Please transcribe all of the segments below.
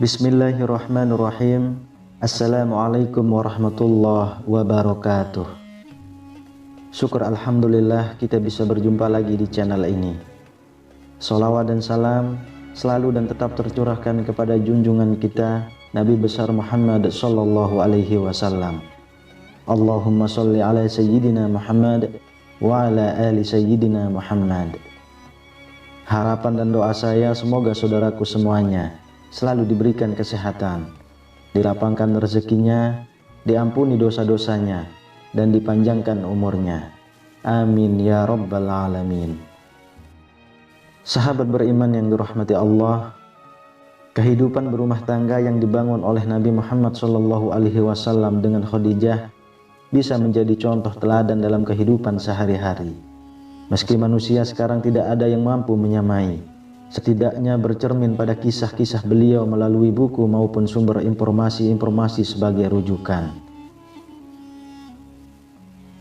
Bismillahirrahmanirrahim. Assalamualaikum warahmatullahi wabarakatuh. Syukur alhamdulillah kita bisa berjumpa lagi di channel ini. Salawat dan salam selalu dan tetap tercurahkan kepada junjungan kita Nabi besar Muhammad sallallahu alaihi wasallam. Allahumma sholli ala sayyidina Muhammad wa ala ali sayyidina Muhammad. Harapan dan doa saya semoga saudaraku semuanya selalu diberikan kesehatan, dilapangkan rezekinya, diampuni dosa-dosanya, dan dipanjangkan umurnya. Amin ya rabbal alamin. Sahabat beriman yang dirahmati Allah, kehidupan berumah tangga yang dibangun oleh Nabi Muhammad SAW dengan Khadijah bisa menjadi contoh teladan dalam kehidupan sehari-hari. Meski manusia sekarang tidak ada yang mampu menyamai, setidaknya bercermin pada kisah-kisah beliau melalui buku maupun sumber informasi-informasi sebagai rujukan.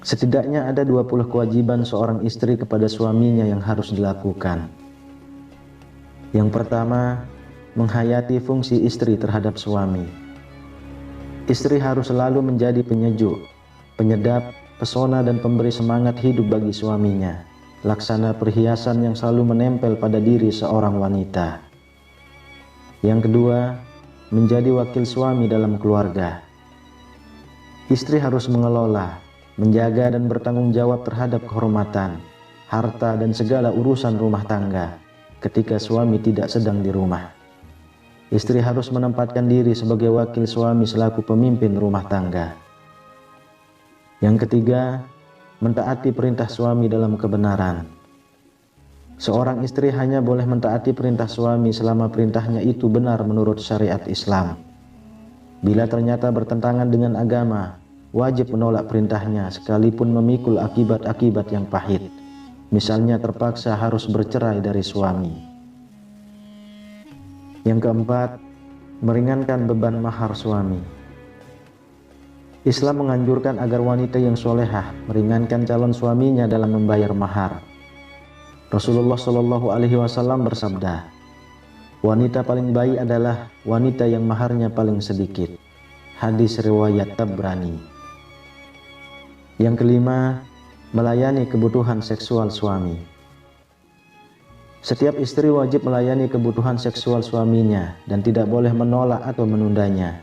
Setidaknya ada 20 kewajiban seorang istri kepada suaminya yang harus dilakukan. Yang pertama, menghayati fungsi istri terhadap suami. Istri harus selalu menjadi penyejuk, penyedap, pesona dan pemberi semangat hidup bagi suaminya, laksana perhiasan yang selalu menempel pada diri seorang wanita. Yang kedua, menjadi wakil suami dalam keluarga. Istri harus mengelola, menjaga dan bertanggung jawab terhadap kehormatan, harta dan segala urusan rumah tangga ketika suami tidak sedang di rumah. Istri harus menempatkan diri sebagai wakil suami selaku pemimpin rumah tangga. Yang ketiga, mentaati perintah suami dalam kebenaran. Seorang istri hanya boleh mentaati perintah suami selama perintahnya itu benar menurut syariat Islam. Bila ternyata bertentangan dengan agama, wajib menolak perintahnya sekalipun memikul akibat-akibat yang pahit. Misalnya terpaksa harus bercerai dari suami. Yang keempat, meringankan beban mahar suami. Islam menganjurkan agar wanita yang solehah meringankan calon suaminya dalam membayar mahar. Rasulullah Shallallahu Alaihi Wasallam bersabda, wanita paling baik adalah wanita yang maharnya paling sedikit. Hadis riwayat Tabrani. Yang kelima, melayani kebutuhan seksual suami. Setiap istri wajib melayani kebutuhan seksual suaminya dan tidak boleh menolak atau menundanya,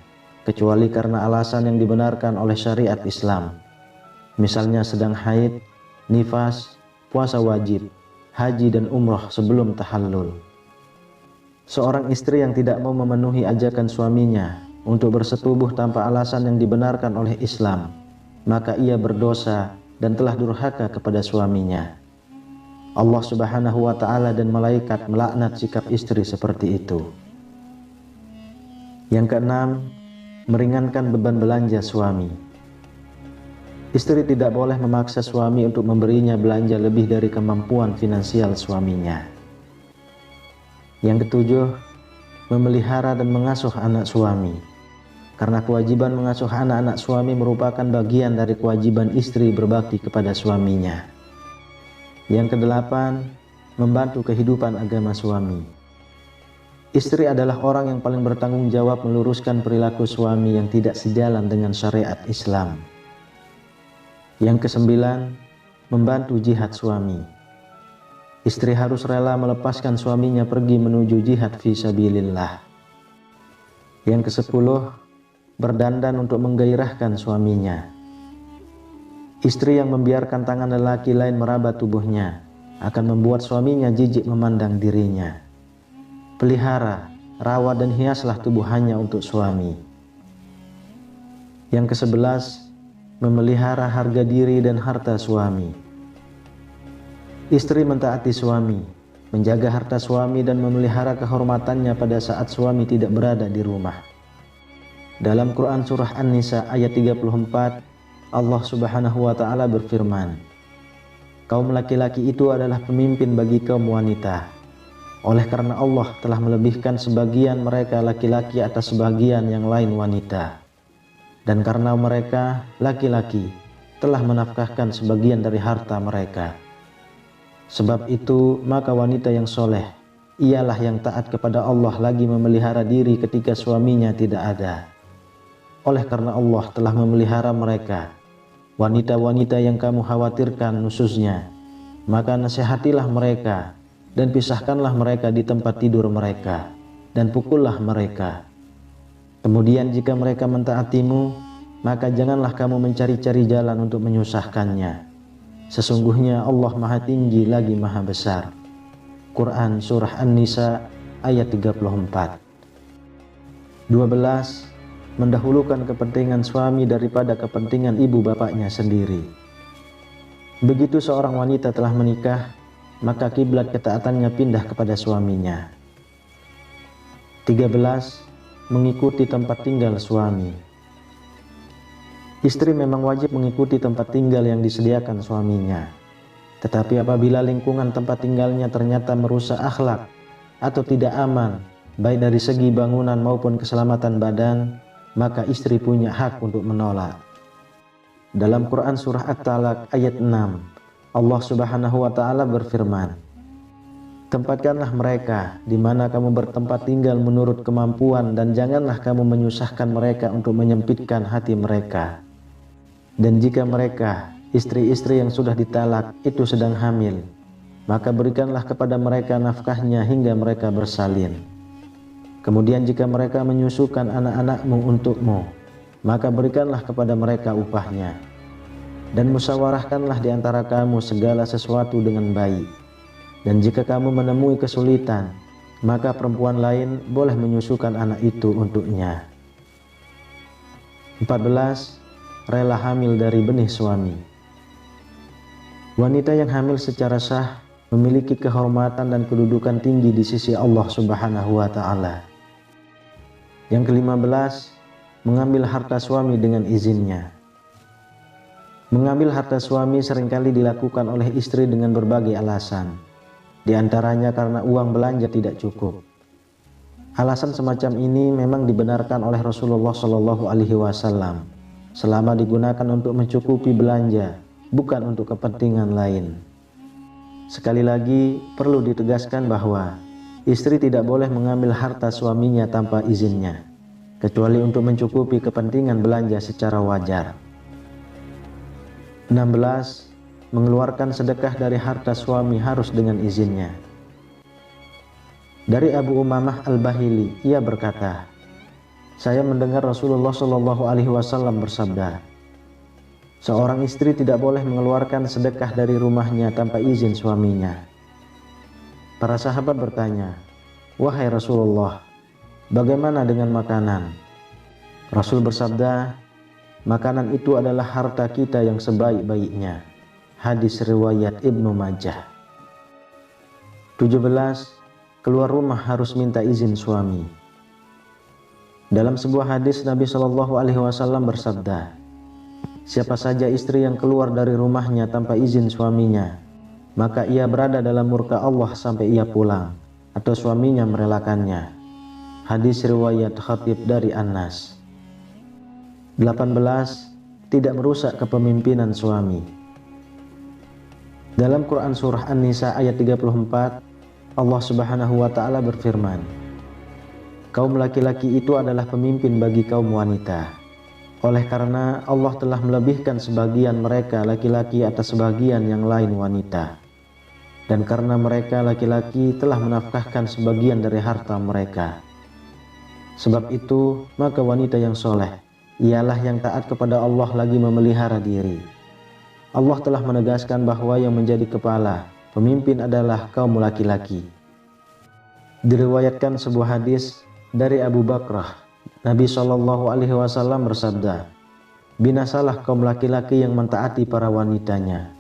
kecuali karena alasan yang dibenarkan oleh syariat Islam. Misalnya sedang haid, nifas, puasa wajib, haji dan umroh sebelum tahallul. Seorang istri yang tidak mau memenuhi ajakan suaminya untuk bersetubuh tanpa alasan yang dibenarkan oleh Islam, maka ia berdosa dan telah durhaka kepada suaminya. Allah Subhanahu wa ta'ala dan malaikat melaknat sikap istri seperti itu. Yang keenam, meringankan beban belanja suami. Istri tidak boleh memaksa suami untuk memberinya belanja lebih dari kemampuan finansial suaminya. Yang ketujuh, memelihara dan mengasuh anak suami. Karena kewajiban mengasuh anak-anak suami merupakan bagian dari kewajiban istri berbakti kepada suaminya. Yang kedelapan, membantu kehidupan agama suami. Istri adalah orang yang paling bertanggung jawab meluruskan perilaku suami yang tidak sejalan dengan syariat Islam. Yang kesembilan, membantu jihad suami. Istri harus rela melepaskan suaminya pergi menuju jihad fi sabilillah. Yang kesepuluh, berdandan untuk menggairahkan suaminya. Istri yang membiarkan tangan lelaki lain meraba tubuhnya akan membuat suaminya jijik memandang dirinya. Pelihara, rawat dan hiaslah tubuh hanya untuk suami. Yang ke-11, memelihara harga diri dan harta suami. Istri mentaati suami, menjaga harta suami dan memelihara kehormatannya pada saat suami tidak berada di rumah. Dalam Quran Surah An-Nisa ayat 34, Allah Subhanahu wa ta'ala berfirman, kaum laki-laki itu adalah pemimpin bagi kaum wanita. Oleh karena Allah telah melebihkan sebagian mereka laki-laki atas sebagian yang lain wanita. Dan karena mereka laki-laki telah menafkahkan sebagian dari harta mereka. Sebab itu maka wanita yang soleh ialah yang taat kepada Allah lagi memelihara diri ketika suaminya tidak ada. Oleh karena Allah telah memelihara mereka, wanita-wanita yang kamu khawatirkan nusyuznya, maka nasihatilah mereka dan pisahkanlah mereka di tempat tidur mereka dan pukullah mereka. Kemudian jika mereka mentaatimu, maka janganlah kamu mencari-cari jalan untuk menyusahkannya. Sesungguhnya Allah Maha Tinggi lagi Maha Besar. Quran Surah An-Nisa ayat 34. 12. Mendahulukan kepentingan suami daripada kepentingan ibu bapaknya sendiri. Begitu seorang wanita telah menikah, maka kiblat ketaatannya pindah kepada suaminya. 13. Mengikuti tempat tinggal suami. Istri memang wajib mengikuti tempat tinggal yang disediakan suaminya. Tetapi apabila lingkungan tempat tinggalnya ternyata merusak akhlak atau tidak aman, baik dari segi bangunan maupun keselamatan badan, maka istri punya hak untuk menolak. Dalam Quran Surah At-Talaq ayat 6, Allah Subhanahu wa Ta'ala berfirman, tempatkanlah mereka di mana kamu bertempat tinggal menurut kemampuan dan janganlah kamu menyusahkan mereka untuk menyempitkan hati mereka. Dan jika mereka, istri-istri yang sudah ditalak itu sedang hamil, maka berikanlah kepada mereka nafkahnya hingga mereka bersalin. Kemudian jika mereka menyusukan anak-anakmu untukmu, maka berikanlah kepada mereka upahnya. Dan musyawarahkanlah di antara kamu segala sesuatu dengan baik. Dan jika kamu menemui kesulitan, maka perempuan lain boleh menyusukan anak itu untuknya. 14. Rela hamil dari benih suami. Wanita yang hamil secara sah memiliki kehormatan dan kedudukan tinggi di sisi Allah Subhanahu wa Ta'ala. Yang ke-15, mengambil harta suami dengan izinnya. Mengambil harta suami seringkali dilakukan oleh istri dengan berbagai alasan. Di antaranya karena uang belanja tidak cukup. Alasan semacam ini memang dibenarkan oleh Rasulullah Shallallahu Alaihi Wasallam selama digunakan untuk mencukupi belanja, bukan untuk kepentingan lain. Sekali lagi perlu ditegaskan bahwa istri tidak boleh mengambil harta suaminya tanpa izinnya, kecuali untuk mencukupi kepentingan belanja secara wajar. 16. Mengeluarkan sedekah dari harta suami harus dengan izinnya. Dari Abu Umamah Al-Bahili, ia berkata, saya mendengar Rasulullah Shallallahu Alaihi Wasallam bersabda, seorang istri tidak boleh mengeluarkan sedekah dari rumahnya tanpa izin suaminya. Para sahabat bertanya, wahai Rasulullah, bagaimana dengan makanan? Rasul bersabda, makanan itu adalah harta kita yang sebaik-baiknya. Hadis riwayat Ibnu Majah. 17. Keluar rumah harus minta izin suami. Dalam sebuah hadis Nabi Shallallahu Alaihi Wasallam bersabda, siapa saja istri yang keluar dari rumahnya tanpa izin suaminya, maka ia berada dalam murka Allah sampai ia pulang, atau suaminya merelakannya. Hadis riwayat Khatib dari Anas. 18. Tidak merusak kepemimpinan suami. Dalam Quran Surah An-Nisa ayat 34, Allah Subhanahu wa Ta'ala berfirman, kaum laki-laki itu adalah pemimpin bagi kaum wanita. Oleh karena Allah telah melebihkan sebagian mereka laki-laki atas sebagian yang lain wanita. Dan karena mereka laki-laki telah menafkahkan sebagian dari harta mereka. Sebab itu, maka wanita yang soleh ialah yang taat kepada Allah lagi memelihara diri. Allah telah menegaskan bahwa yang menjadi kepala, pemimpin adalah kaum laki-laki. Diriwayatkan sebuah hadis dari Abu Bakrah, Nabi Shallallahu Alaihi Wasallam bersabda, binasalah kaum laki-laki yang mentaati para wanitanya.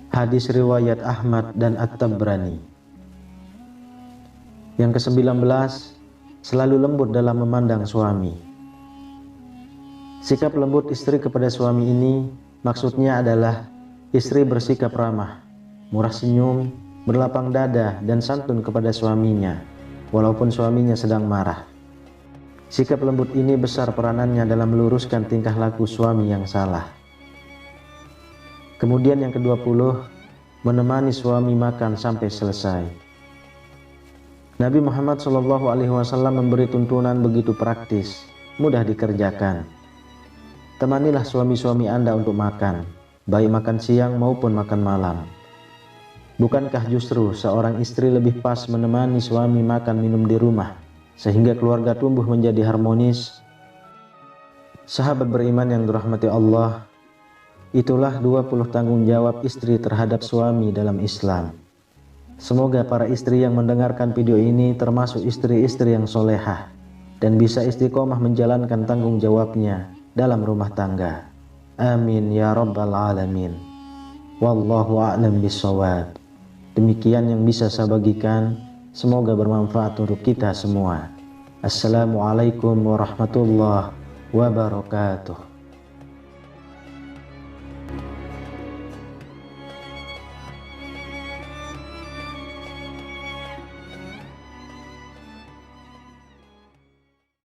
Hadis riwayat Ahmad dan At-Tabrani. Yang ke-19, selalu lembut dalam memandang suami. Sikap lembut istri kepada suami ini maksudnya adalah istri bersikap ramah, murah senyum, berlapang dada dan santun kepada suaminya, walaupun suaminya sedang marah. Sikap lembut ini besar peranannya dalam meluruskan tingkah laku suami yang salah. Kemudian yang ke-20, menemani suami makan sampai selesai. Nabi Muhammad SAW memberi tuntunan begitu praktis, mudah dikerjakan. Temanilah suami-suami Anda untuk makan, baik makan siang maupun makan malam. Bukankah justru seorang istri lebih pas menemani suami makan minum di rumah, sehingga keluarga tumbuh menjadi harmonis? Sahabat beriman yang dirahmati Allah, itulah 20 tanggung jawab istri terhadap suami dalam Islam. Semoga para istri yang mendengarkan video ini termasuk istri-istri yang solehah dan bisa istiqomah menjalankan tanggung jawabnya dalam rumah tangga. Amin ya rabbal alamin. Wallahu a'lam bishawab. Demikian yang bisa saya bagikan, semoga bermanfaat untuk kita semua. Assalamualaikum warahmatullahi wabarakatuh.